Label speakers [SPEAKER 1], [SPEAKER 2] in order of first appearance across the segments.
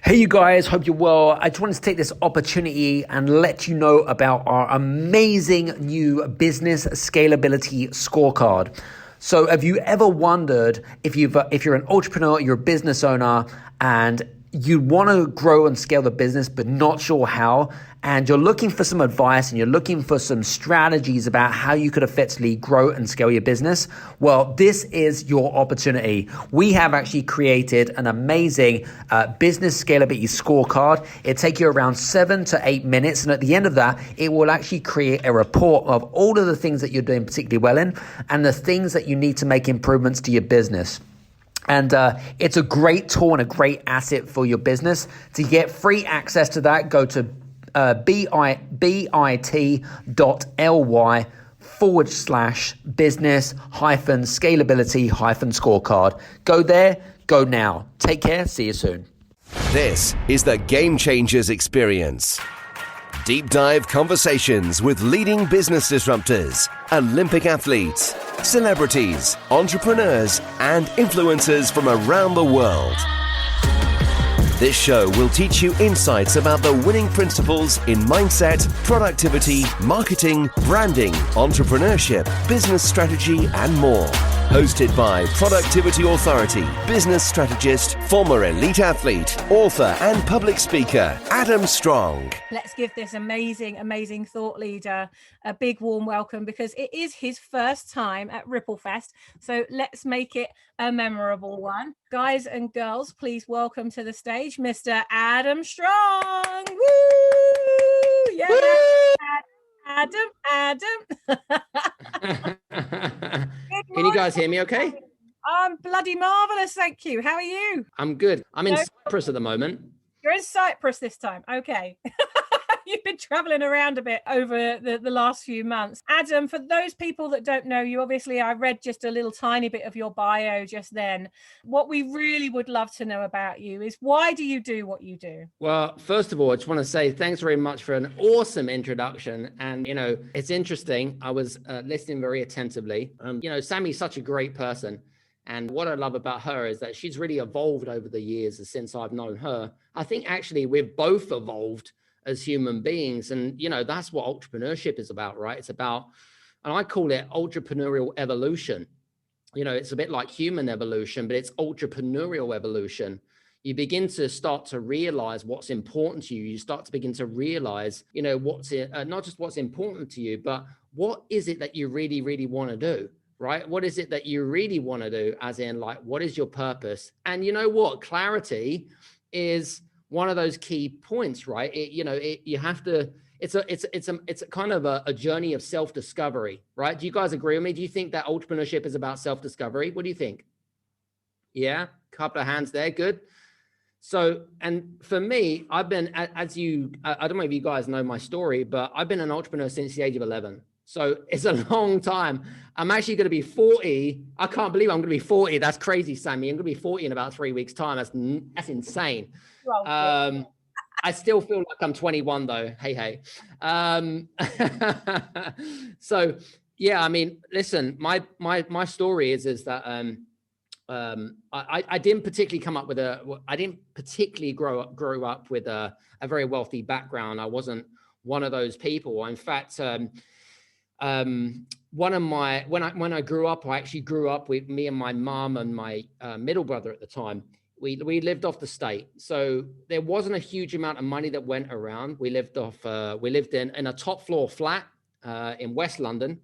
[SPEAKER 1] Hey, you guys, hope you're well. I just wanted to take this opportunity and let you know about our amazing new business scalability scorecard. So have you ever wondered if you're an entrepreneur, you're a business owner, and you want to grow and scale the business, but not sure how, and you're looking for some advice and you're looking for some strategies about how you could effectively grow and scale your business? Well, this is your opportunity. We have actually created an amazing business scalability scorecard. It'll take you around 7 to 8 minutes. And at the end of that, it will actually create a report of all of the things that you're doing particularly well in and the things that you need to make improvements to your business. And it's a great tool and a great asset for your business. To get free access to that, go to bit.ly/business-scalability-scorecard. Go there, go now. Take care, see you soon.
[SPEAKER 2] This is the Game Changers Experience. Deep dive conversations with leading business disruptors, Olympic athletes, celebrities, entrepreneurs, and influencers from around the world. This show will teach you insights about the winning principles in mindset, productivity, marketing, branding, entrepreneurship, business strategy, and more. Hosted by productivity authority, business strategist, former elite athlete, author, and public speaker, Adam Strong.
[SPEAKER 3] Let's give this amazing thought leader a big warm welcome, because it is his first time at RippleFest. So let's make it a memorable one. Guys and girls, please welcome to the stage Mr. Adam Strong. Woo! Yeah. Woo! Adam.
[SPEAKER 4] Can you guys hear me okay?
[SPEAKER 3] I'm bloody marvelous, thank you. How are you?
[SPEAKER 4] I'm good. I'm in Cyprus at the moment.
[SPEAKER 3] You're in Cyprus this time. Okay. You've been traveling around a bit over the last few months. Adam, for those people that don't know you, obviously I read just a little tiny bit of your bio just then. What we really would love to know about you is, why do you do what you do?
[SPEAKER 4] Well, first of all, I just want to say thanks very much for an awesome introduction. And, it's interesting. I was listening very attentively. Sammy's such a great person. And what I love about her is that she's really evolved over the years since I've known her. I think actually we've both evolved as human beings. And, that's what entrepreneurship is about, right? It's about, and I call it entrepreneurial evolution. It's a bit like human evolution, but it's entrepreneurial evolution. You begin to start to realize what's important to you. You start to begin to realize, what's not just what's important to you, but what is it that you really, really want to do, right? What is it that you really want to do? As in, like, what is your purpose? And you know what? Clarity is one of those key points, right? You have to. It's a kind of a journey of self-discovery, right? Do you guys agree with me? Do you think that entrepreneurship is about self-discovery? What do you think? Yeah, couple of hands there. Good. So, and for me, I've been, I don't know if you guys know my story, but I've been an entrepreneur since the age of 11. So it's a long time. I'm actually going to be 40. I can't believe I'm going to be 40. That's crazy, Sammy. I'm going to be 40 in about 3 weeks' time. That's insane. I still feel like I'm 21 though. Hey. So yeah, I mean, listen, my story is that I didn't particularly grow up with a very wealthy background. I wasn't one of those people. In fact, when I grew up, I actually grew up with me and my mom and my middle brother at the time. We lived off the state, so there wasn't a huge amount of money that went around. We lived in a top floor flat in West London,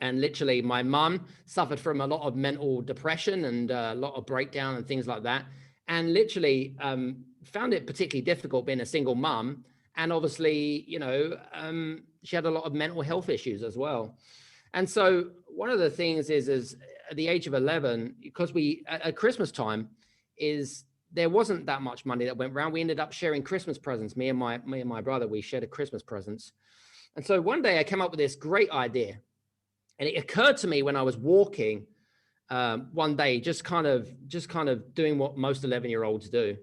[SPEAKER 4] and literally my mom suffered from a lot of mental depression and a lot of breakdown and things like that, and literally found it particularly difficult being a single mom. And obviously, she had a lot of mental health issues as well. And so one of the things is at the age of 11, because at Christmas time, there wasn't that much money that went around. We ended up sharing Christmas presents. Me and my brother, we shared a Christmas presents. And so one day I came up with this great idea, and it occurred to me when I was walking one day, just kind of doing what most 11-year-olds do.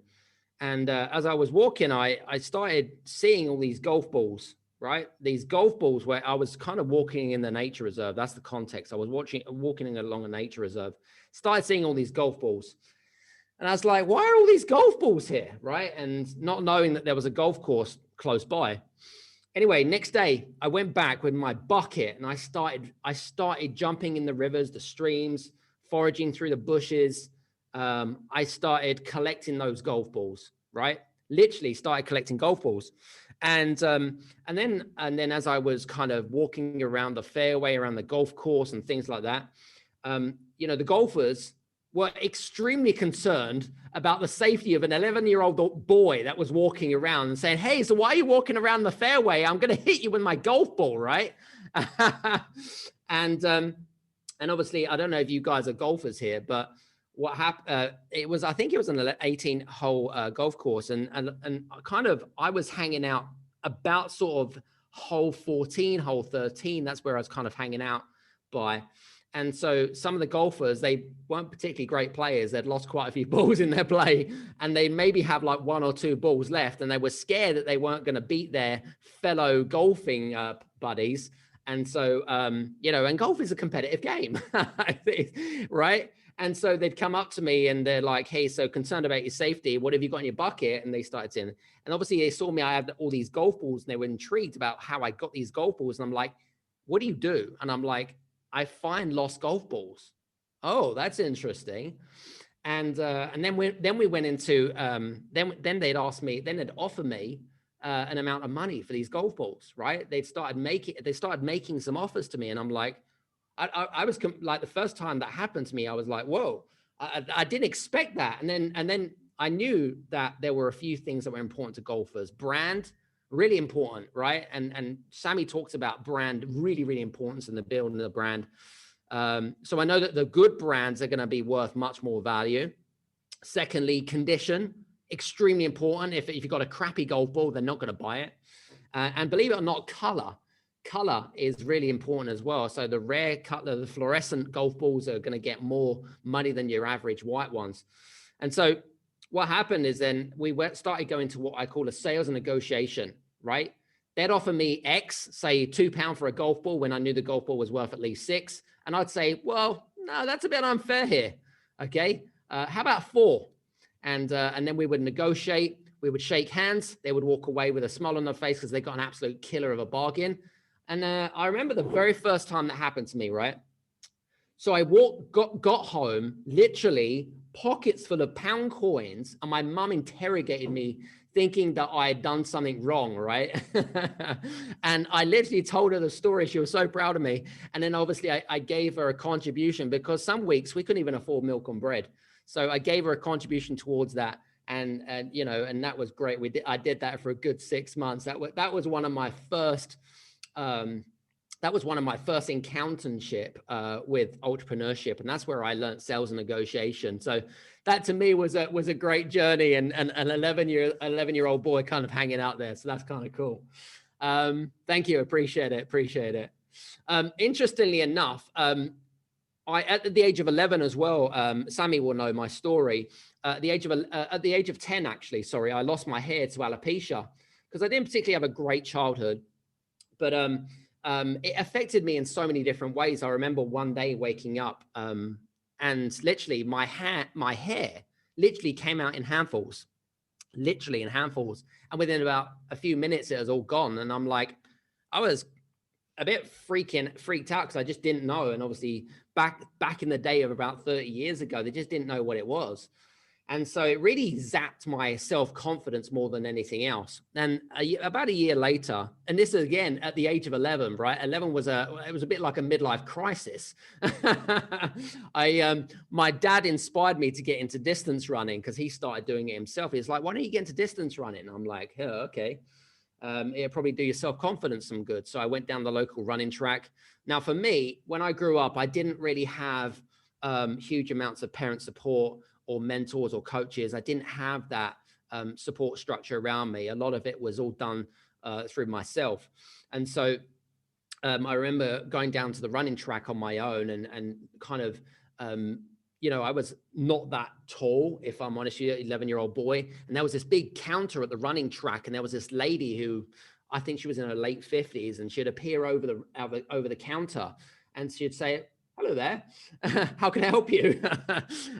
[SPEAKER 4] And as I was walking, I started seeing all these golf balls, right? These golf balls where I was kind of walking in the nature reserve. That's the context. I was walking along a nature reserve, started seeing all these golf balls. And I was like, why are all these golf balls here, right? And not knowing that there was a golf course close by. Anyway, next day I went back with my bucket and I started jumping in the rivers, the streams, foraging through the bushes. I started collecting those golf balls, right? Literally started collecting golf balls. And then as I was kind of walking around the fairway, around the golf course and things like that, the golfers were extremely concerned about the safety of an 11-year-old boy that was walking around and saying, hey, so why are you walking around the fairway? I'm going to hit you with my golf ball, right? And obviously, I don't know if you guys are golfers here, but what happened, I think it was an 18-hole golf course. And I was hanging out about sort of hole 14, hole 13. That's where I was kind of hanging out by. And so some of the golfers, they weren't particularly great players. They'd lost quite a few balls in their play, and they maybe have like 1 or 2 balls left. And they were scared that they weren't going to beat their fellow golfing buddies. And so, and golf is a competitive game, right? And so they'd come up to me and they're like, hey, so concerned about your safety. What have you got in your bucket? And they started saying, and obviously they saw me, I had all these golf balls, and they were intrigued about how I got these golf balls. And I'm like, what do you do? And I'm like, I find lost golf balls. Oh, that's interesting. And then we went into, then they'd offer me an amount of money for these golf balls, right? They started making some offers to me. And I'm like, I was like, the first time that happened to me, I was like, whoa, I didn't expect that. And then I knew that there were a few things that were important to golfers. Brand, really important, right? And Sammy talks about brand, really, really importance in the building of the brand. So I know that the good brands are going to be worth much more value. Secondly, condition, extremely important. If you've got a crappy golf ball, they're not going to buy it. And believe it or not, color is really important as well. So the rare color, the fluorescent golf balls are going to get more money than your average white ones. And so what happened is then we started going to what I call a sales and negotiation, right? They'd offer me X, say £2 for a golf ball when I knew the golf ball was worth at least 6. And I'd say, well, no, that's a bit unfair here. Okay. How about 4? And then we would negotiate, we would shake hands. They would walk away with a smile on their face because they got an absolute killer of a bargain. And I remember the very first time that happened to me, right? So I got home, literally pockets full of pound coins, and my mum interrogated me thinking that I had done something wrong, right? And I literally told her the story. She was so proud of me. And then obviously I gave her a contribution because some weeks we couldn't even afford milk and bread. So I gave her a contribution towards that. And that was great. I did that for a good 6 months. That was one of my first encountership with entrepreneurship, and that's where I learned sales and negotiation. So that to me was a great journey, and an 11-year-old boy kind of hanging out there. So that's kind of cool. Thank you, appreciate it. Interestingly enough, at the age of 11 as well, Sammy will know my story. At the age of 10, actually, I lost my hair to alopecia because I didn't particularly have a great childhood, but it affected me in so many different ways. I remember one day waking up and literally my hair literally came out in handfuls, and within about a few minutes it was all gone. And I'm like, I was a bit freaked out because I just didn't know. And obviously back in the day of about 30 years ago, they just didn't know what it was. And so it really zapped my self-confidence more than anything else. And about a year later, and this is again at the age of 11, right? 11 was a bit like a midlife crisis. My dad inspired me to get into distance running because he started doing it himself. He's like, why don't you get into distance running? And I'm like, oh, okay. It'll probably do your self-confidence some good. So I went down the local running track. Now for me, when I grew up, I didn't really have huge amounts of parent support or mentors or coaches. I didn't have that support structure around me. A lot of it was all done through myself. And so I remember going down to the running track on my own and kind of, I was not that tall, if I'm honest with you, 11-year-old boy. And there was this big counter at the running track. And there was this lady who, I think she was in her late 50s, and she'd appear over the counter and she'd say, hello there. How can I help you?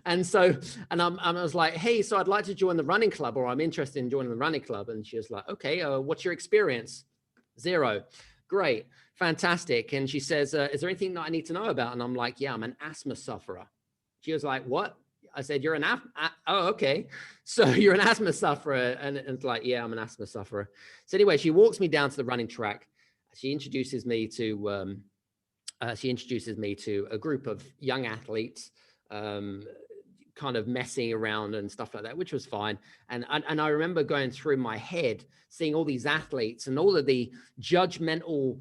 [SPEAKER 4] And I was like, hey, so I'd like to join the running club, or I'm interested in joining the running club. And she was like, okay, what's your experience? 0. Great. Fantastic. And she says, is there anything that I need to know about? And I'm like, yeah, I'm an asthma sufferer. She was like, what? I said, you're an oh, okay. So you're an asthma sufferer. And it's like, yeah, I'm an asthma sufferer. So anyway, she walks me down to the running track. She introduces me to a group of young athletes, kind of messing around and stuff like that, which was fine. And I remember going through my head, seeing all these athletes and all of the judgmental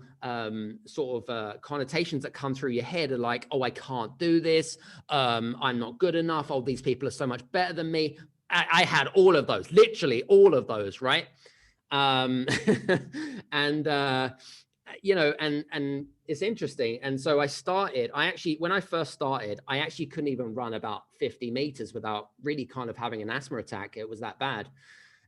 [SPEAKER 4] connotations that come through your head are like, oh, I can't do this. I'm not good enough. Oh, these people are so much better than me. I had all of those, literally all of those, right? And it's interesting. And so when I first started, I actually couldn't even run about 50 meters without really kind of having an asthma attack. It was that bad.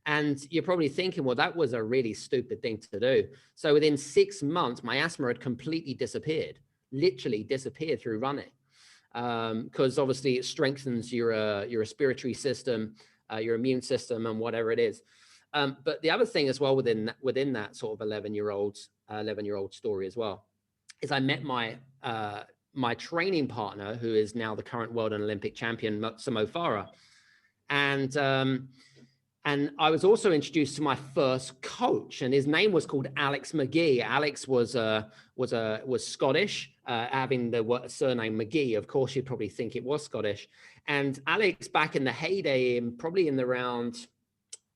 [SPEAKER 4] And you're probably thinking, well, that was a really stupid thing to do. So within 6 months, my asthma had completely disappeared, literally disappeared through running. Because obviously it strengthens your respiratory system, your immune system, and whatever it is. But the other thing as well within that sort of 11-year-old story as well is I met my training partner, who is now the current world and Olympic champion, Samo Farah. And I was also introduced to my first coach, and his name was called Alex McGee. Alex was Scottish, having the surname McGee. Of course, you'd probably think it was Scottish. And Alex, back in the heyday, probably in around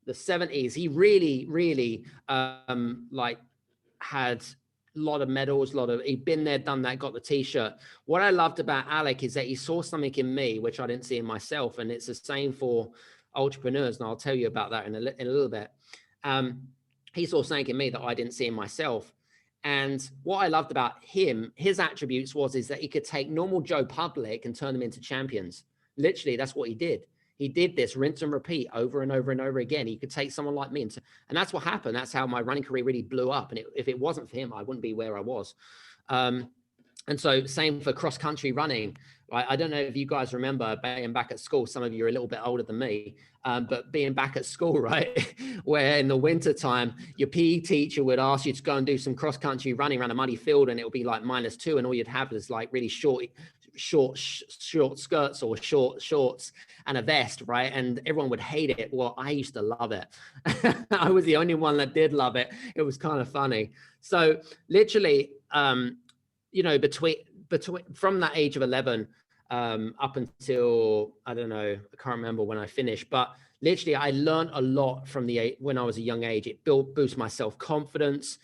[SPEAKER 4] the 70s, he really had a lot of medals, he'd been there, done that, got the t-shirt. What I loved about Alec is that he saw something in me, which I didn't see in myself. And it's the same for entrepreneurs. And I'll tell you about that in a little bit. He saw something in me that I didn't see in myself. And what I loved about him, his attributes is that he could take normal Joe Public and turn them into champions. Literally, that's what he did. He did this rinse and repeat over and over and over again. He could take someone like me. And that's what happened. That's how my running career really blew up. And if it wasn't for him, I wouldn't be where I was. And so same for cross-country running. Right? I don't know if you guys remember being back at school. Some of you are a little bit older than me, but being back at school, right, where in the winter time, your PE teacher would ask you to go and do some cross-country running around a muddy field, and it would be like -2, and all you'd have is like really short skirts or short shorts and a vest, right? And everyone would hate it. Well, I used to love it. I was the only one that did love it. It was kind of funny. So literally, between from that age of 11 up until, I don't know, I can't remember when I finished, but literally I learned a lot from when I was a young age. It boosted my self-confidence.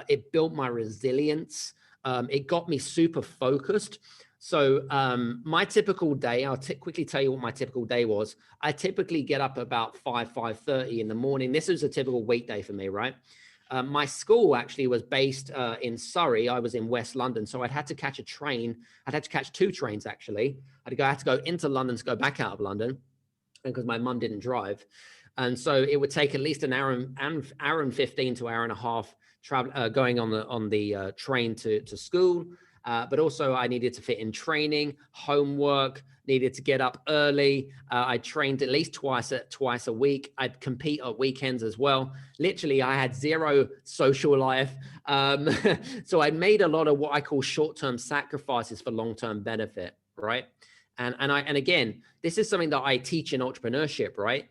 [SPEAKER 4] It built my resilience. It got me super focused. So my typical day, I'll quickly tell you what my typical day was. I typically get up about 5:30 in the morning. This is a typical weekday for me, right? My school actually was based in Surrey. I was in West London. So I'd had to catch a train. I'd had to catch 2 trains, actually. I had to go into London to go back out of London because my mum didn't drive. And so it would take at least an hour and 15 to hour and a half travel going on the train to school. But also I needed to fit in training, homework, needed to get up early. I trained at least twice a week. I'd compete at weekends as well. Literally, I had 0 social life. So I made a lot of what I call short-term sacrifices for long-term benefit, right? And again, this is something that I teach in entrepreneurship, right?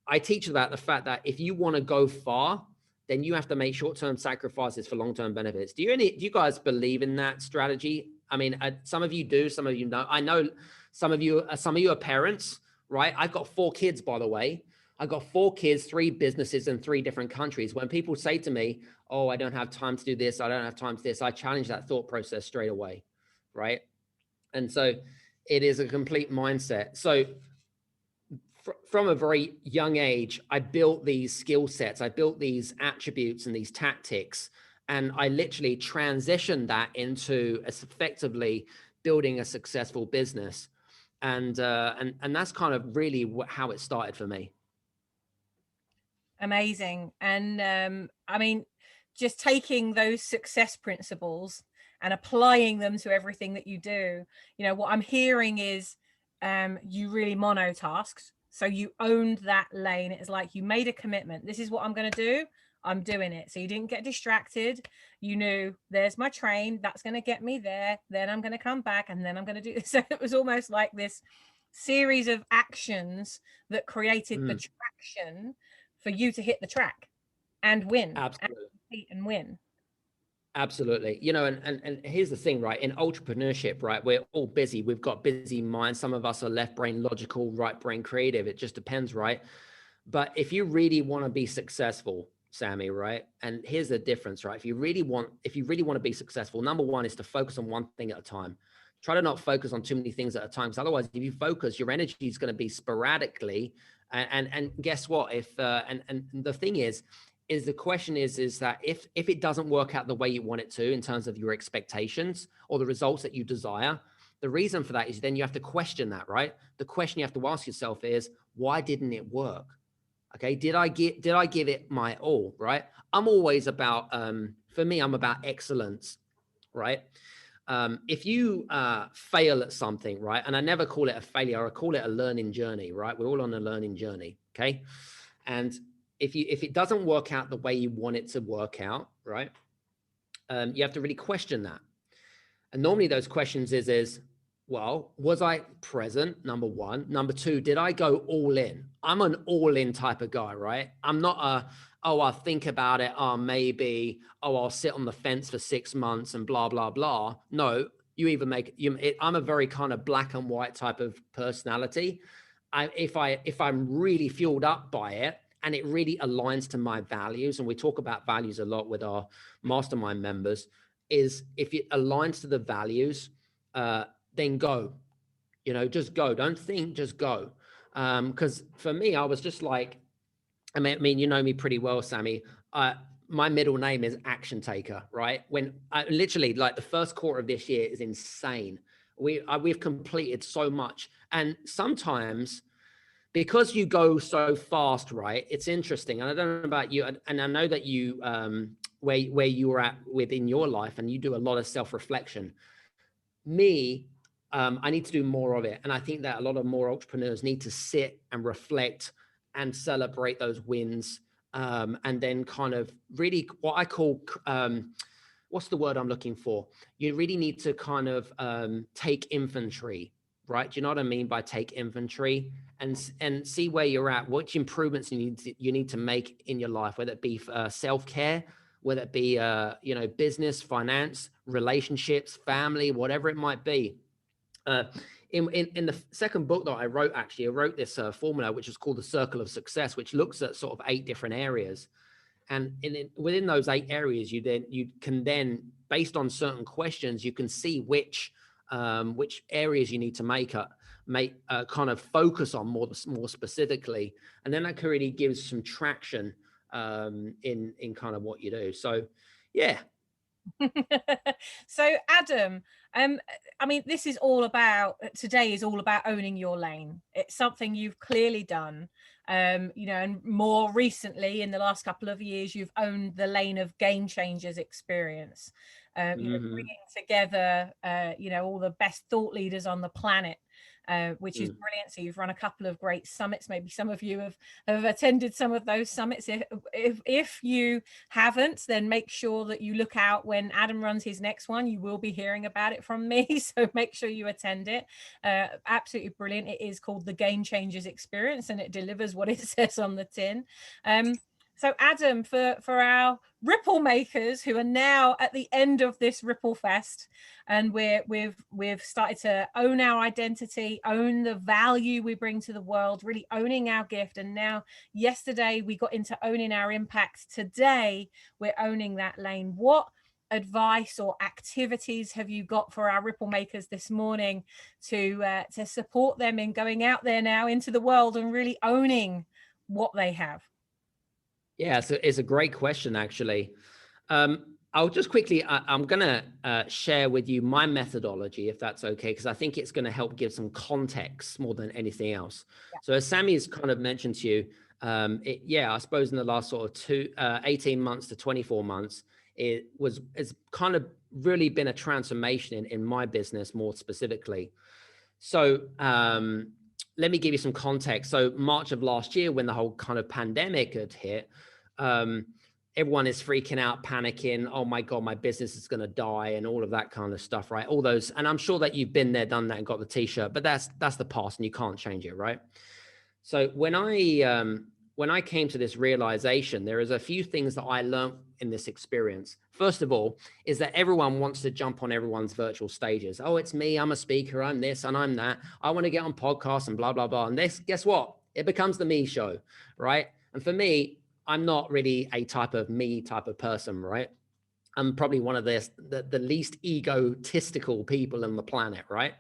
[SPEAKER 4] I teach about the fact that if you want to go far, then you have to make short-term sacrifices for long-term benefits. Do you guys believe in that strategy? I mean, some of you do, some of you don't. I know some of you are parents, right? I've got 4 kids, by the way. I've got 4 kids, 3 businesses in 3 different countries. When people say to me, oh, I don't have time to do this, I don't have time to this, I challenge that thought process straight away, right? And so it is a complete mindset. So from a very young age, I built these skill sets, I built these attributes and these tactics, and I literally transitioned that into effectively building a successful business. And that's kind of really how it started for me.
[SPEAKER 3] Amazing. And I mean, just taking those success principles and applying them to everything that you do. You know, what I'm hearing is you really monotasked. So you owned that lane. It's like you made a commitment. This is what I'm going to do. I'm doing it. So you didn't get distracted. You knew there's my train. That's going to get me there. Then I'm going to come back and then I'm going to do this. So it was almost like this series of actions that created the traction for you to hit the track and win.
[SPEAKER 4] Absolutely.
[SPEAKER 3] And compete and win.
[SPEAKER 4] Absolutely. You know, and here's the thing, right? In entrepreneurship, right, we're all busy. We've got busy minds. Some of us are left brain logical, right brain creative. It just depends, right? But if you really want to be successful, Sammy, right? And here's the difference, right? If you really want to be successful, number one is to focus on one thing at a time. Try to not focus on too many things at a time. Because otherwise, if you focus, your energy is going to be sporadically. And guess what? If and the thing is the question is that if it doesn't work out the way you want it to in terms of your expectations or the results that you desire, the reason for that is then you have to question that, right? The question you have to ask yourself is, why didn't it work? Okay, did I give it my all, right? I'm always about, for me, I'm about excellence, right? If you fail at something, right? And I never call it a failure, I call it a learning journey, right? We're all on a learning journey, okay? And if it doesn't work out the way you want it to work out, right? You have to really question that. And normally those questions is, well, was I present? Number one. Number two, did I go all in? I'm an all in type of guy, right? I'm not I'll think about it. Maybe, I'll sit on the fence for 6 months and blah, blah, blah. No, I'm a very kind of black and white type of personality. If I'm really fueled up by it, and it really aligns to my values, and we talk about values a lot with our mastermind members, is if it aligns to the values, then go, just go. Don't think, just go. Because for me, I was just like, I mean, you know me pretty well, Sammy. My middle name is Action Taker, right? When I literally, like, the first quarter of this year is insane. We've completed so much. And sometimes, because you go so fast, right? It's interesting. And I don't know about you, and I know that you, where you're at within your life, and you do a lot of self-reflection. Me, I need to do more of it. And I think that a lot of more entrepreneurs need to sit and reflect and celebrate those wins. And then kind of really what I call, what's the word I'm looking for? You really need to kind of take inventory, right? Do you know what I mean by take inventory? And see where you're at, which improvements you need to make in your life, whether it be self-care, whether it be business, finance, relationships, family, whatever it might be. In the second book that I wrote this formula, which is called the Circle of Success, which looks at sort of 8 different areas. And within those 8 areas, you can then, based on certain questions, you can see which areas you need to make kind of focus on more specifically, and then that really gives some traction in kind of what you do. So yeah.
[SPEAKER 3] So Adam, I mean, today is all about owning your lane. It's something you've clearly done, and more recently in the last couple of years, you've owned the lane of game changers experience, bringing together, all the best thought leaders on the planet, which is brilliant. So you've run a couple of great summits. Maybe some of you have attended some of those summits. If you haven't, then make sure that you look out when Adam runs his next one. You will be hearing about it from me. So make sure you attend it. Absolutely brilliant. It is called the Game Changers Experience, and it delivers what it says on the tin. So Adam, for our Ripple makers who are now at the end of this RippleFest, and we've started to own our identity, own the value we bring to the world, really owning our gift. And now, yesterday we got into owning our impact. Today we're owning that lane. What advice or activities have you got for our Ripple makers this morning to support them in going out there now into the world and really owning what they have?
[SPEAKER 4] Yeah, so it's a great question, actually. I'll just quickly, I'm going to share with you my methodology, if that's okay, because I think it's going to help give some context more than anything else. Yeah. So as Sammy's kind of mentioned to you, I suppose in the last sort of 18 months to 24 months, it's kind of really been a transformation in my business more specifically. So let me give you some context. So March of last year, when the whole kind of pandemic had hit, everyone is freaking out, panicking. Oh my God, my business is going to die and all of that kind of stuff, right? All those, and I'm sure that you've been there, done that and got the t-shirt, but that's the past and you can't change it, right? So when I came to this realization, there is a few things that I learned in this experience. First of all, is that everyone wants to jump on everyone's virtual stages. Oh, it's me, I'm a speaker, I'm this and I'm that. I want to get on podcasts and blah, blah, blah. And this, guess what? It becomes the me show, right? And for me, I'm not really a type of me type of person, right? I'm probably one of the least egotistical people on the planet, right?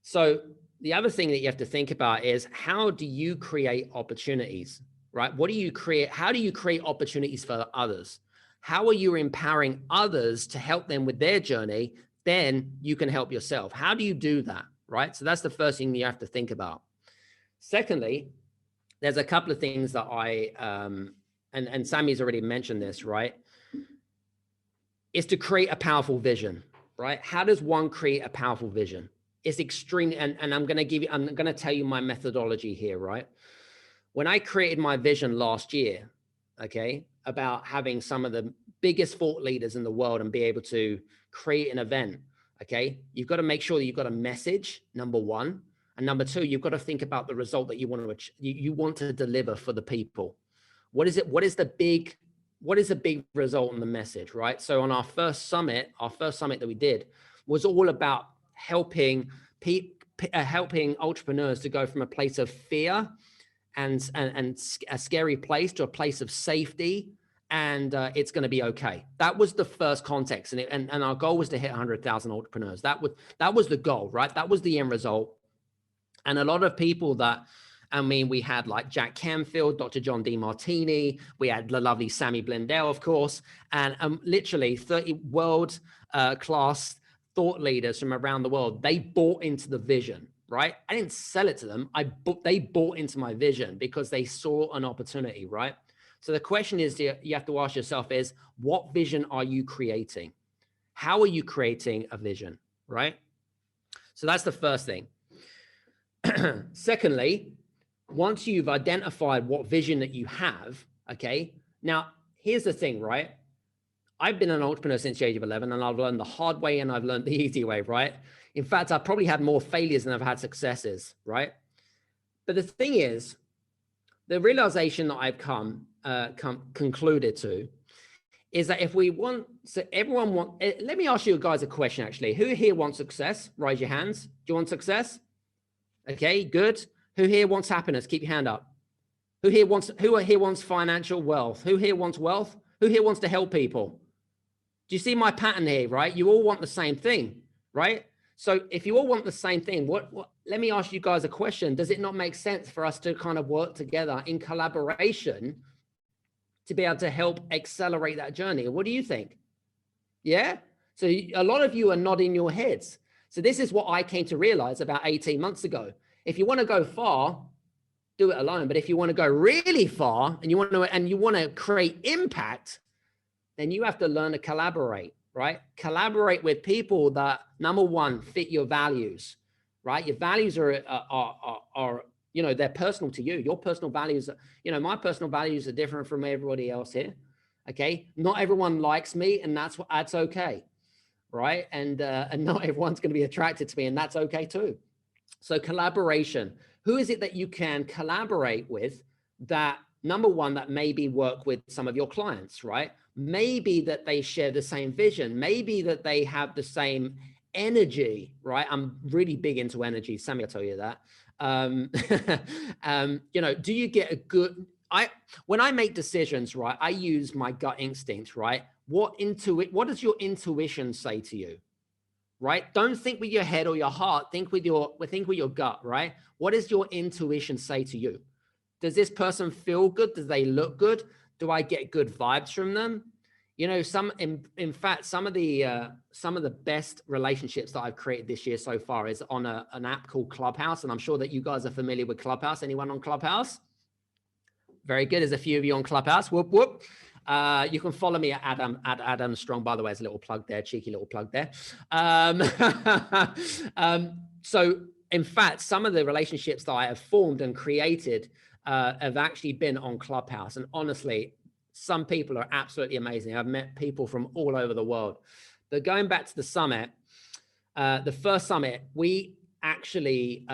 [SPEAKER 4] So the other thing that you have to think about is, how do you create opportunities, right? What do you create? How do you create opportunities for others? How are you empowering others to help them with their journey? Then you can help yourself. How do you do that, right? So that's the first thing you have to think about. Secondly, there's a couple of things that and Sammy's already mentioned this, right? Is to create a powerful vision, right? How does one create a powerful vision? It's extreme, and I'm going to tell you my methodology here, right? When I created my vision last year, okay, about having some of the biggest thought leaders in the world and be able to create an event, okay, you've got to make sure that you've got a message, number one. And number two, you've got to think about the result that you want to deliver for the people. What is it? What is the big result in the message, right? So on our first summit that we did was all about helping entrepreneurs to go from a place of fear and a scary place to a place of safety, and it's going to be okay. That was the first context, and our goal was to hit 100,000 entrepreneurs. That was the goal, right? That was the end result. And a lot of people we had like Jack Canfield, Dr. John DeMartini, we had the lovely Sammy Blindell, of course, and literally 30 world class thought leaders from around the world. They bought into the vision, right? I didn't sell it to them. They bought into my vision because they saw an opportunity, right? So the question is, you have to ask yourself is, what vision are you creating? How are you creating a vision, right? So that's the first thing. Secondly, once you've identified what vision that you have, okay, now here's the thing, right? I've been an entrepreneur since the age of 11, and I've learned the hard way and I've learned the easy way, right? In fact, I've probably had more failures than I've had successes, right? But the thing is, the realization that I've concluded to is that if we want, let me ask you guys a question actually. Who here wants success? Raise your hands. Do you want success? Okay, good. Who here wants happiness? Keep your hand up. Who here wants financial wealth? Who here wants wealth? Who here wants to help people? Do you see my pattern here, right? You all want the same thing, right? So if you all want the same thing, let me ask you guys a question. Does it not make sense for us to kind of work together in collaboration to be able to help accelerate that journey? What do you think? Yeah? So a lot of you are nodding your heads. So this is what I came to realize about 18 months ago. If you want to go far, do it alone. But if you want to go really far and you want to create impact, then you have to learn to collaborate, right? Collaborate with people that, number one, fit your values, right? Your values are they're personal to you. Your personal values, my personal values are different from everybody else here. Okay. Not everyone likes me, and that's okay. Right. And not everyone's going to be attracted to me, and that's okay too. So collaboration, who is it that you can collaborate with that, number one, that maybe work with some of your clients, right? Maybe that they share the same vision, maybe that they have the same energy, right? I'm really big into energy. Sammy, I'll tell you that. Do you get a good, when I make decisions, right, I use my gut instinct, right? What does your intuition say to you? Right? Don't think with your head or your heart, think with your gut, right? What does your intuition say to you? Does this person feel good? Do they look good? Do I get good vibes from them? In fact, some of the best relationships that I've created this year so far is on an app called Clubhouse. And I'm sure that you guys are familiar with Clubhouse. Anyone on Clubhouse? Very good. There's a few of you on Clubhouse. Whoop, whoop. You can follow me at Adam Strong, by the way, as a little plug there, cheeky little plug there. So in fact, some of the relationships that I have formed and created have actually been on Clubhouse. And honestly, some people are absolutely amazing. I've met people from all over the world. But going back to the summit, the first summit, we actually,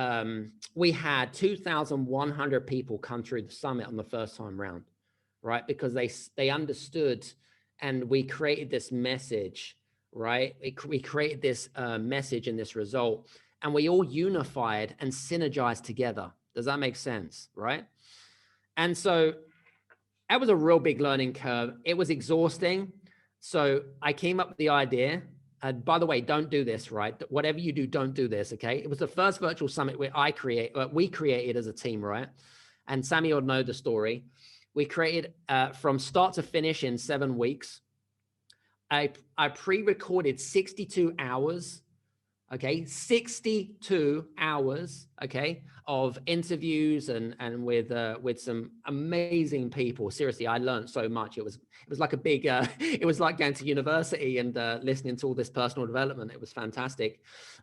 [SPEAKER 4] we had 2,100 people come through the summit on the first time round, right? Because they understood, and we created this message, right? We created this message and this result, and we all unified and synergized together. Does that make sense, right? And so that was a real big learning curve. It was exhausting. So I came up with the idea. By the way, don't do this, right? Whatever you do, don't do this, okay? It was the first virtual summit where we created as a team, right? And Sammy will know the story. We created from start to finish in 7 weeks. I pre-recorded 62 hours, okay? 62 hours, okay, of interviews and with some amazing people. Seriously, I learned so much. It was like a big, it was like going to university and listening to all this personal development. It was fantastic.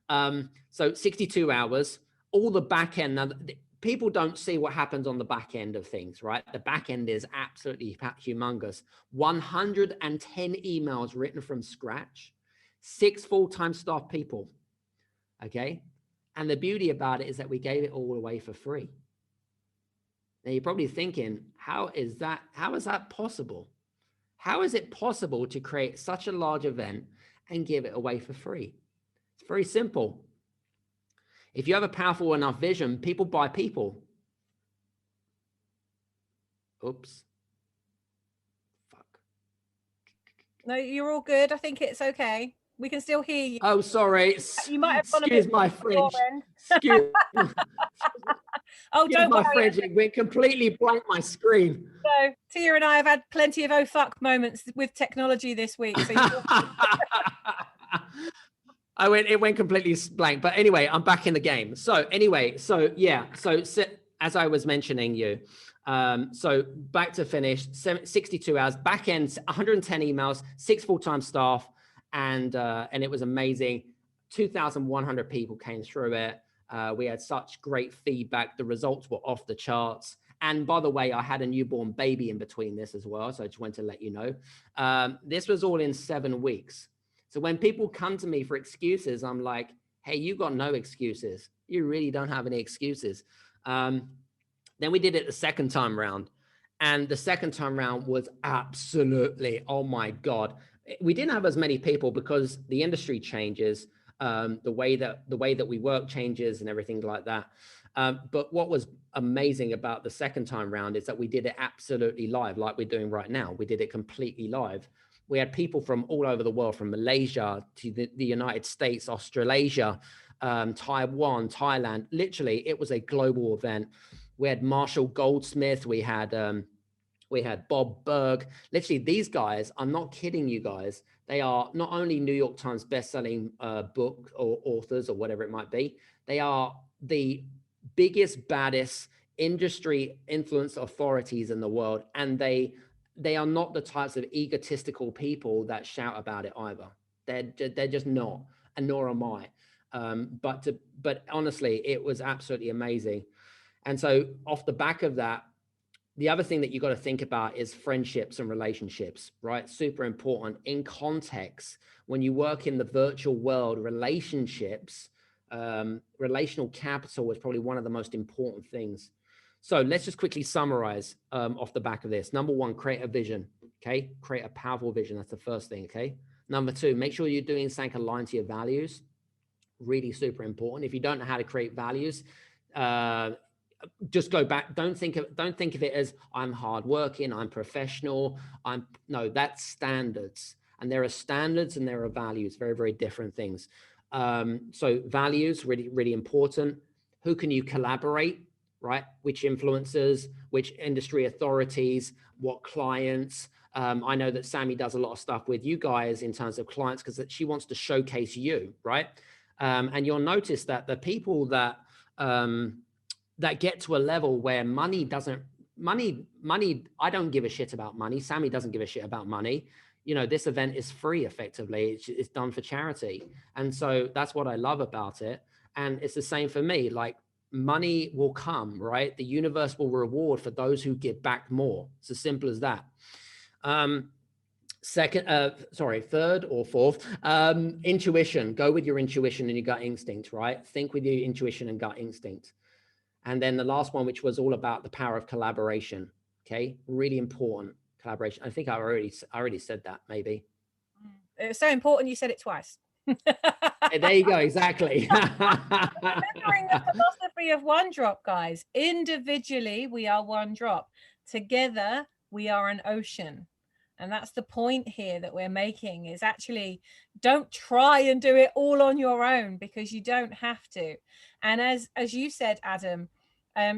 [SPEAKER 4] So 62 hours, all the back end. Now, people don't see what happens on the back end of things, right? The back end is absolutely humongous. 110 emails written from scratch, 6 full-time staff people, okay? And the beauty about it is that we gave it all away for free. Now you're probably thinking, how is that possible? How is it possible to create such a large event and give it away for free? It's very simple. If you have a powerful enough vision, people buy people. Oops. Fuck.
[SPEAKER 3] No, you're all good. I think it's okay. We can still hear you.
[SPEAKER 4] Oh, sorry.
[SPEAKER 3] You might have gone
[SPEAKER 4] Excuse
[SPEAKER 3] a bit
[SPEAKER 4] my French. Excuse
[SPEAKER 3] don't
[SPEAKER 4] my
[SPEAKER 3] worry.
[SPEAKER 4] French. It went completely blank my screen.
[SPEAKER 3] So Tia and I have had plenty of oh fuck moments with technology this week. So
[SPEAKER 4] it went completely blank. But anyway, I'm back in the game. So anyway, so as I was mentioning you, so back to finish, 62 hours, back end, 110 emails, 6 full-time staff, and it was amazing. 2,100 people came through it. We had such great feedback. The results were off the charts. And by the way, I had a newborn baby in between this as well. So I just wanted to let you know. This was all in 7 weeks. So when people come to me for excuses, I'm like, hey, you got no excuses. You really don't have any excuses. Then we did it the second time round. And the second time round was absolutely, oh my God. We didn't have as many people because the industry changes, the way that we work changes and everything like that. But what was amazing about the second time round is that we did it absolutely live, like we're doing right now. We did it completely live. We had people from all over the world, from Malaysia to the United States, Australasia, Taiwan, Thailand. Literally, it was a global event. We had Marshall Goldsmith. We had Bob Berg. Literally, these guys, I'm not kidding you guys. They are not only New York Times bestselling book or authors or whatever it might be. They are the biggest, baddest industry influence authorities in the world. And they are not the types of egotistical people that shout about it either. They're just not, and nor am I. But honestly, it was absolutely amazing. And so off the back of that, the other thing that you got to think about is friendships and relationships, right? Super important in context. When you work in the virtual world, relationships, relational capital is probably one of the most important things. So let's just quickly summarize off the back of this. Number 1, create a vision, okay? Create a powerful vision. That's the first thing, okay? Number 2, make sure you're doing something aligned to your values. Really super important. If you don't know how to create values, just go back. Don't think of it as I'm hardworking, I'm professional. No, that's standards. And there are standards and there are values, very, very different things. So values, really, really important. Who can you collaborate, right? Which influencers, which industry authorities, what clients. I know that Sammy does a lot of stuff with you guys in terms of clients because she wants to showcase you, right? And you'll notice that the people that get to a level where money doesn't money, I don't give a shit about money. Sammy doesn't give a shit about money. You know, this event is free effectively. It's done for charity. And so that's what I love about it. And it's the same for me. Like, money will come, right? The universe will reward for those who give back more. It's as simple as that. Third or fourth, intuition. Go with your intuition and your gut instinct, right? Think with your intuition and gut instinct. And then the last one, which was all about the power of collaboration. Okay, really important, collaboration. I think I already said that, maybe.
[SPEAKER 3] It's so important you said it twice.
[SPEAKER 4] There you go, exactly.
[SPEAKER 3] Remembering the philosophy of one drop, guys. Individually, we are one drop. Together, we are an ocean. And that's the point here that we're making, is actually don't try and do it all on your own, because you don't have to. And as you said, Adam,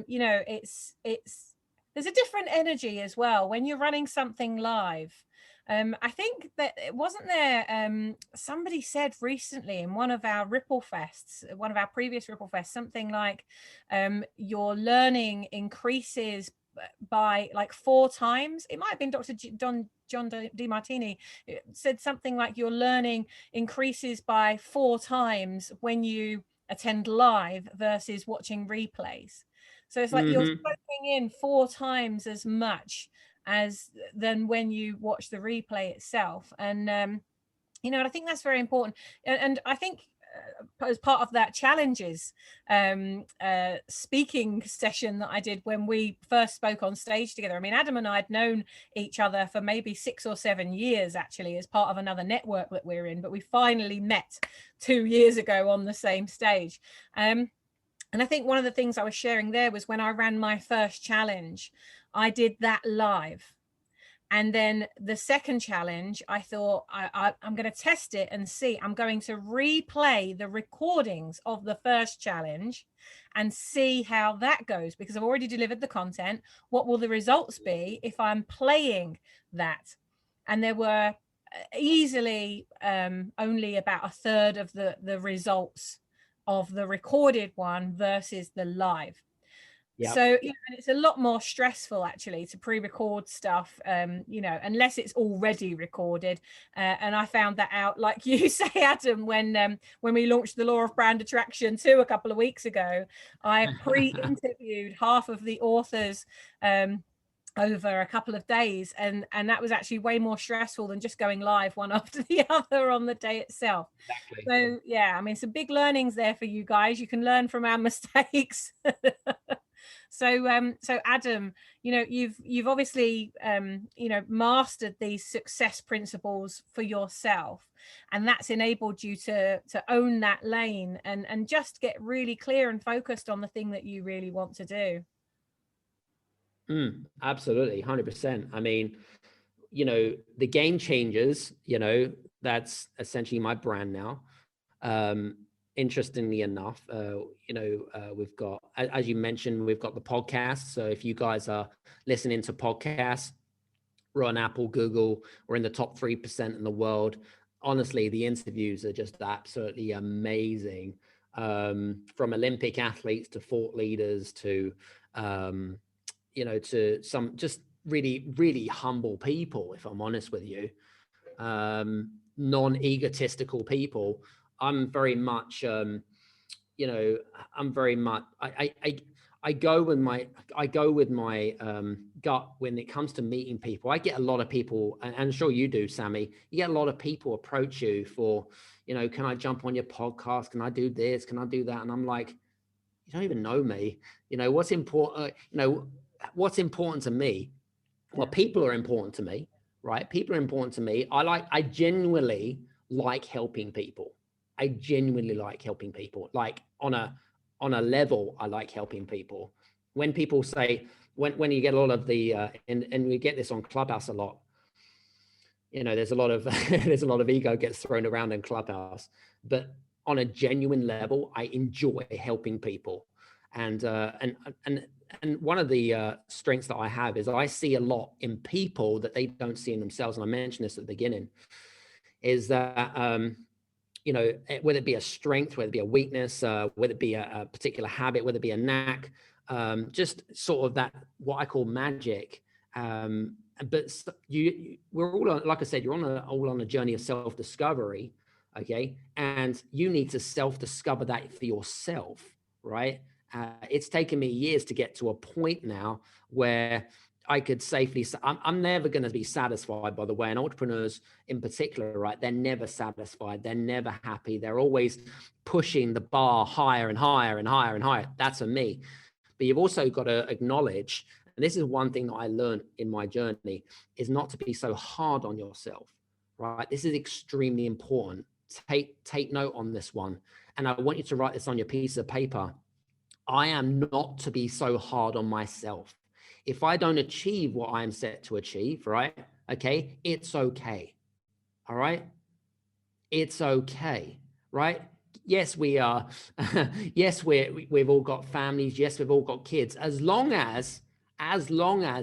[SPEAKER 3] you know, it's there's a different energy as well when you're running something live. I think that wasn't there somebody said recently in one of our RippleFests, one of our previous RippleFests, something like your learning increases by like 4 times. It might have been Dr. John DeMartini said something like your learning increases by 4 times when you attend live versus watching replays. So it's like you're soaking in 4 times as much than when you watch the replay itself. And you know, and I think that's very important. And I think as part of that challenges speaking session that I did when we first spoke on stage together. I mean, Adam and I had known each other for maybe 6 or 7 years, actually, as part of another network that we're in, but we finally met 2 years ago on the same stage. And I think one of the things I was sharing there was when I ran my first challenge, I did that live. And then the second challenge, I thought I'm going to test it and see. I'm going to replay the recordings of the first challenge and see how that goes, because I've already delivered the content. What will the results be if I'm playing that? And there were easily only about a third of the results of the recorded one versus the live. Yep. So, you know, and it's a lot more stressful actually to pre-record stuff, you know, unless it's already recorded. And I found that out, like you say, Adam, when we launched the Law of Brand Attraction 2 a couple of weeks ago. I pre-interviewed half of the authors over a couple of days, and that was actually way more stressful than just going live one after the other on the day itself. Exactly. So yeah, I mean, some big learnings there for you guys. You can learn from our mistakes. So Adam, you know, you've obviously you know, mastered these success principles for yourself, and that's enabled you to own that lane and just get really clear and focused on the thing that you really want to do.
[SPEAKER 4] Absolutely, 100%. I mean, you know, the Game Changers, you know, that's essentially my brand now. Interestingly enough, you know, we've got, as you mentioned, we've got the podcast. So if you guys are listening to podcasts, we're on Apple, Google, we're in the top 3% in the world. Honestly, the interviews are just absolutely amazing. From Olympic athletes to thought leaders to, you know, to some just really, really humble people, if I'm honest with you, non-egotistical people. I'm very much, you know, I'm very much, I go with my gut when it comes to meeting people. I get a lot of people, and I'm sure you do, Sammy, you get a lot of people approach you for, you know, can I jump on your podcast? Can I do this? Can I do that? And I'm like, you don't even know me. You know, what's important, you know, what's important to me? Well, people are important to me, right? People are important to me. I genuinely like helping people. I genuinely like helping people. Like on a level, I like helping people. When people say, when you get a lot of the, and we get this on Clubhouse a lot, you know, there's a lot of, there's a lot of ego gets thrown around in Clubhouse, but on a genuine level, I enjoy helping people. And one of the strengths that I have is I see a lot in people that they don't see in themselves. And I mentioned this at the beginning, is that, you know, whether it be a strength, whether it be a weakness, whether it be a particular habit, whether it be a knack, just sort of that, what I call magic. But we're all on, like I said, you're all on a journey of self-discovery. Okay. And you need to self-discover that for yourself, right? It's taken me years to get to a point now where I could safely, I'm never going to be satisfied, by the way, and entrepreneurs in particular, right? They're never satisfied. They're never happy. They're always pushing the bar higher and higher and higher and higher. That's for me. But you've also got to acknowledge, and this is one thing that I learned in my journey, is not to be so hard on yourself, right? This is extremely important. Take note on this one. And I want you to write this on your piece of paper. I am not to be so hard on myself. If I don't achieve what I'm set to achieve, right? Okay, it's okay. All right? It's okay, right? Yes, we are. Yes, we've all got families. Yes, we've all got kids. As long as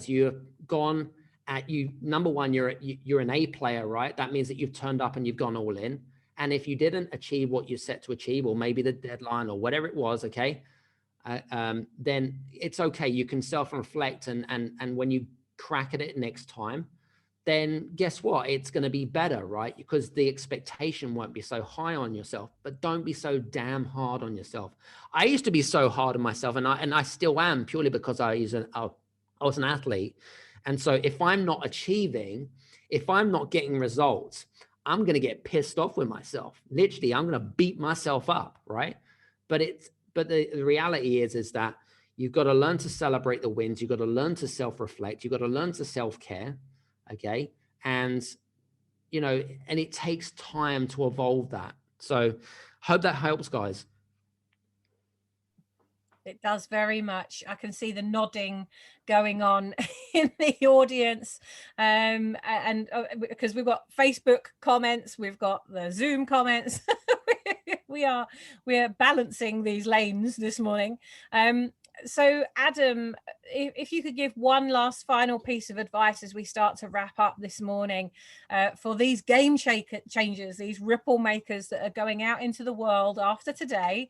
[SPEAKER 4] you've gone at number one, you're an A player, right? That means that you've turned up and you've gone all in. And if you didn't achieve what you set to achieve, or maybe the deadline or whatever it was, okay, then it's okay. You can self-reflect, and when you crack at it next time, then guess what? It's going to be better, right? Because the expectation won't be so high on yourself. But don't be so damn hard on yourself. I used to be so hard on myself, and I still am, purely because I was an athlete. And so if I'm not achieving, if I'm not getting results, I'm going to get pissed off with myself. Literally, I'm going to beat myself up, right? But the reality is that you've got to learn to celebrate the wins. You've got to learn to self-reflect. You've got to learn to self-care. Okay. And, and it takes time to evolve that. So hope that helps, guys.
[SPEAKER 3] It does very much. I can see the nodding going on in the audience. And because we've got Facebook comments, we've got the Zoom comments. we are balancing these lanes this morning. So Adam, if you could give one last final piece of advice as we start to wrap up this morning for these game changers, these ripple makers that are going out into the world after today.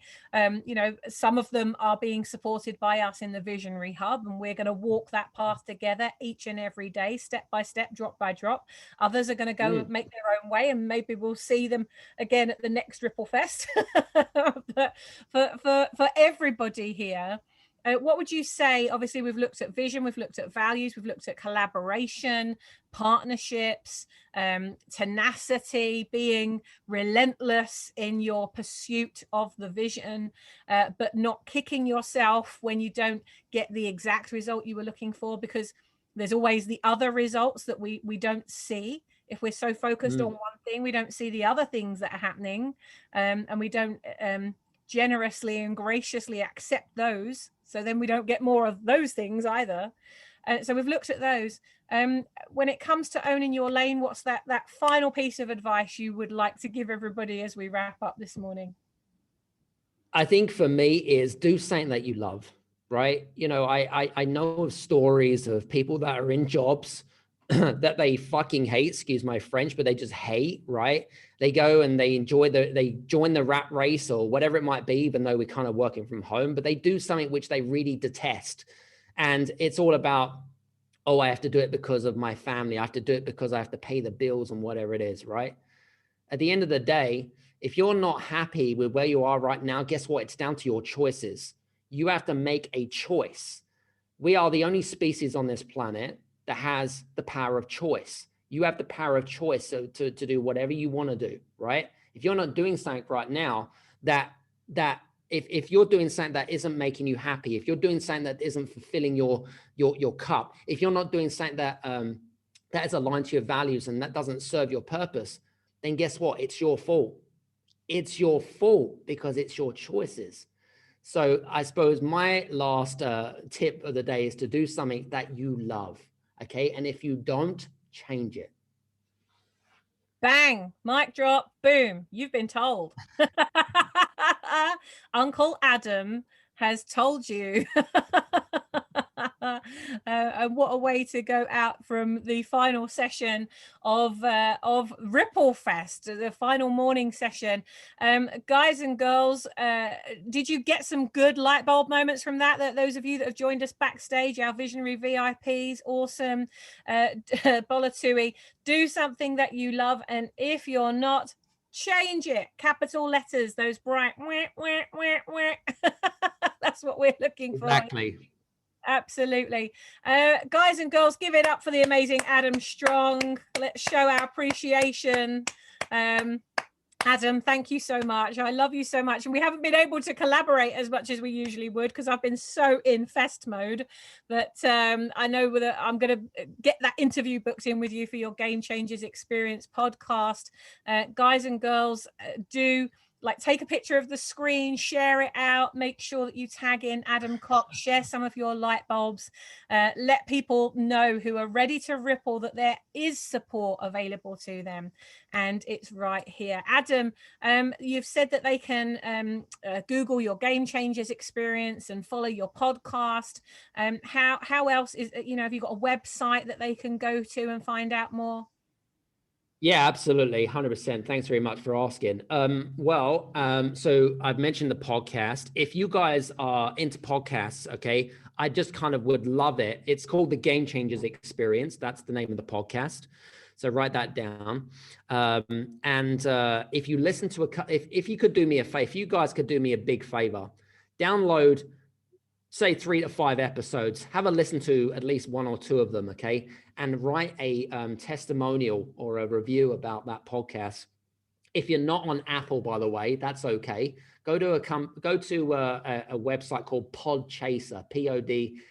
[SPEAKER 3] Some of them are being supported by us in the Visionary Hub, and we're going to walk that path together each and every day, step by step, drop by drop. Others are going to go make their own way, and maybe we'll see them again at the next RippleFest. But for everybody here, what would you say? Obviously, we've looked at vision, we've looked at values, we've looked at collaboration, partnerships, tenacity, being relentless in your pursuit of the vision, but not kicking yourself when you don't get the exact result you were looking for, because there's always the other results that we don't see. If we're so focused on one thing, we don't see the other things that are happening, and we don't generously and graciously accept those. So then we don't get more of those things either. So we've looked at those. When it comes to owning your lane, what's that final piece of advice you would like to give everybody as we wrap up this morning?
[SPEAKER 4] I think for me is do something that you love, right? I know of stories of people that are in jobs that they fucking hate, excuse my French, but they just hate, right? They go and they join the rat race or whatever it might be, even though we're kind of working from home, but they do something which they really detest. And it's all about, oh, I have to do it because of my family. I have to do it because I have to pay the bills and whatever it is, right? At the end of the day, if you're not happy with where you are right now, guess what? It's down to your choices. You have to make a choice. We are the only species on this planet that has the power of choice. You have the power of choice to do whatever you want to do, right? If you're not doing something right now, if you're doing something that isn't making you happy, if you're doing something that isn't fulfilling your cup, if you're not doing something that is aligned to your values and that doesn't serve your purpose, then guess what? It's your fault. It's your fault because it's your choices. So I suppose my last tip of the day is to do something that you love. Okay. And if you don't, change it.
[SPEAKER 3] Bang, mic drop, boom, you've been told. Uncle Adam has told you And what a way to go out from the final session of RippleFest, the final morning session. Guys and girls, did you get some good light bulb moments from that? Those of you that have joined us backstage, our visionary VIPs, awesome. Bolatui, do something that you love, and if you're not, change it. Capital letters, those bright that's what we're looking for.
[SPEAKER 4] Exactly.
[SPEAKER 3] Absolutely. Guys and girls, give it up for the amazing Adam Strong. Let's show our appreciation. Adam, thank you so much. I love you so much. And we haven't been able to collaborate as much as we usually would because I've been so in fest mode. But I know that I'm going to get that interview booked in with you for your Game Changers Experience podcast. Guys and girls, do take a picture of the screen, share it out, make sure that you tag in Adam Cox, share some of your light bulbs, let people know who are ready to ripple that there is support available to them, and it's right here. Adam, you've said that they can Google your Game Changers Experience and follow your podcast. How else is, have you got a website that they can go to and find out more?
[SPEAKER 4] Yeah, absolutely. 100%. Thanks very much for asking. So I've mentioned the podcast. If you guys are into podcasts, okay, I just kind of would love it. It's called the Game Changers Experience. That's the name of the podcast. So write that down. If you listen to if you could do me a favor, if you guys could do me a big favor, download, say 3 to 5 episodes, have a listen to at least 1 or 2 of them, okay? And write a testimonial or a review about that podcast. If you're not on Apple, by the way, that's okay. Go to a website called Podchaser, Podchaser,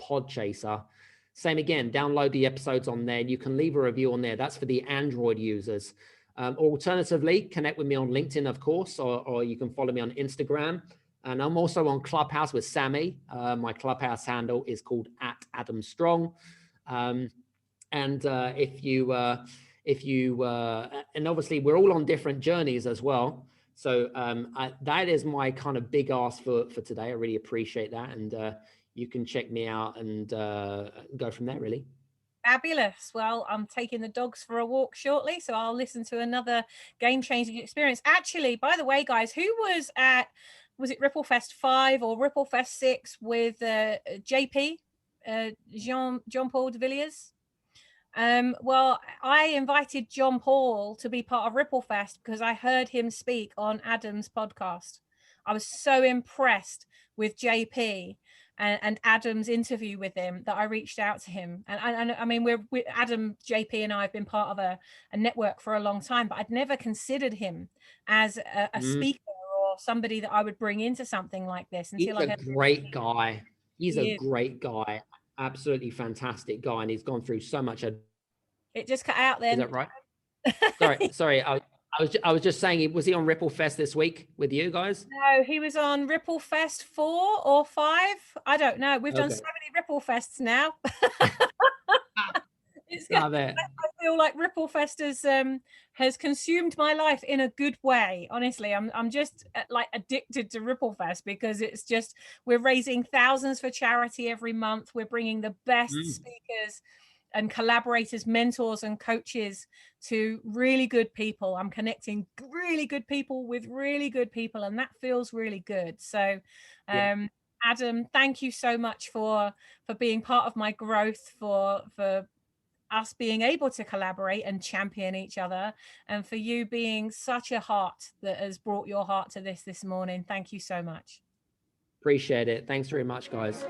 [SPEAKER 4] Podchaser. Same again, download the episodes on there. You can leave a review on there. That's for the Android users. Alternatively, connect with me on LinkedIn, of course, or you can follow me on Instagram. And I'm also on Clubhouse with Sammy. My Clubhouse handle is called @AdamStrong. And obviously we're all on different journeys as well. So that is my kind of big ask for today. I really appreciate that. And you can check me out and go from there, really.
[SPEAKER 3] Fabulous. Well, I'm taking the dogs for a walk shortly, so I'll listen to another game-changing experience. Actually, by the way, guys, who was it RippleFest 5 or RippleFest 6 with JP, Jean-Paul de Villiers? Well, I invited John Paul to be part of RippleFest because I heard him speak on Adam's podcast. I was so impressed with JP and Adam's interview with him that I reached out to him. And I mean, Adam, JP and I have been part of a network for a long time, but I'd never considered him as a speaker or somebody that I would bring into something like this.
[SPEAKER 4] He's a great guy. He's a great guy. Absolutely fantastic guy. And he's gone through so much.
[SPEAKER 3] It just cut out then.
[SPEAKER 4] Is that right? Sorry. I was just saying, was he on RippleFest this week with you guys?
[SPEAKER 3] No, he was on RippleFest 4 or 5. I don't know. We've done so many RippleFests now. I feel like RippleFest has consumed my life in a good way. Honestly, I'm just addicted to RippleFest because it's just, we're raising thousands for charity every month. We're bringing the best speakers and collaborators, mentors and coaches to really good people. I'm connecting really good people with really good people, and that feels really good. So Adam, thank you so much for being part of my growth, for us being able to collaborate and champion each other, and for you being such a heart that has brought your heart to this morning. Thank you so much.
[SPEAKER 4] Appreciate it. Thanks very much, guys.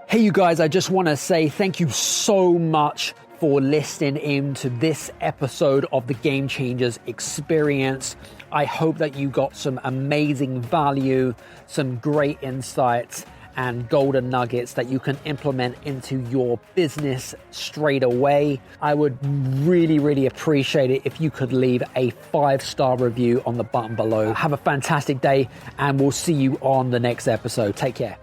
[SPEAKER 1] Hey, you guys, I just want to say thank you so much for listening in to this episode of the Game Changers Experience. I hope that you got some amazing value, some great insights, and golden nuggets that you can implement into your business straight away. I would really, really appreciate it if you could leave a 5-star review on the button below. Have a fantastic day, and we'll see you on the next episode. Take care.